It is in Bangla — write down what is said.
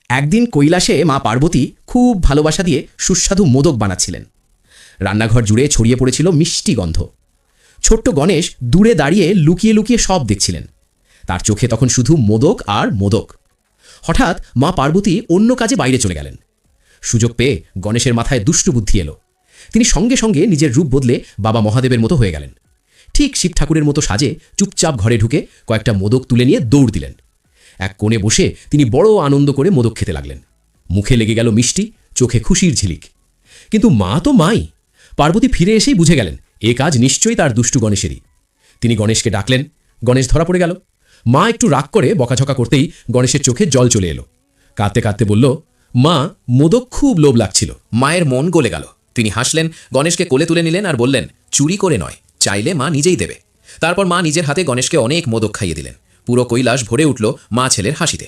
একদিন কৈলাসে মা পার্বতী খুব ভালোবাসা দিয়ে সুস্বাদু মোদক বানাচ্ছিলেন। রান্নাঘর জুড়ে ছড়িয়ে পড়েছিল মিষ্টি গন্ধ। ছোট্ট গণেশ দূরে দাঁড়িয়ে লুকিয়ে লুকিয়ে সব দেখছিলেন। তার চোখে তখন শুধু মোদক আর মোদক। হঠাৎ মা পার্বতী অন্য কাজে বাইরে চলে গেলেন। সুযোগ পেয়ে গণেশের মাথায় দুষ্টু বুদ্ধি এলো। তিনি সঙ্গে সঙ্গে নিজের রূপ বদলে বাবা মহাদেবের মতো হয়ে গেলেন। ঠিক শিব ঠাকুরের মতো সাজে চুপচাপ ঘরে ঢুকে কয়েকটা মোদক তুলে নিয়ে দৌড় দিলেন। এক কোণে বসে তিনি বড় আনন্দ করে মোদক খেতে লাগলেন। মুখে লেগে গেল মিষ্টি, চোখে খুশির ঝিলিক। কিন্তু মা তো মাই। পার্বতী ফিরে এসেই বুঝে গেলেন এ কাজ নিশ্চয়ই তার দুষ্টু গণেশেরই। তিনি গণেশকে ডাকলেন। গণেশ ধরা পড়ে গেল। মা একটু রাগ করে বকাঝকা করতেই গণেশের চোখে জল চলে এলো। কাঁদতে কাঁদতে বলল, মা, মোদক খুব লোভ লাগছিল। মায়ের মন গলে গেল। তিনি হাসলেন, গণেশকে কোলে তুলে নিলেন আর বললেন, চুরি করে নয়, চাইলে মা নিজেই দেবে। তারপর মা নিজের হাতে গণেশকে অনেক মোদক খাইয়ে দিলেন। পুরো কৈলাস ভরে উঠল মা ছেলের হাসিতে।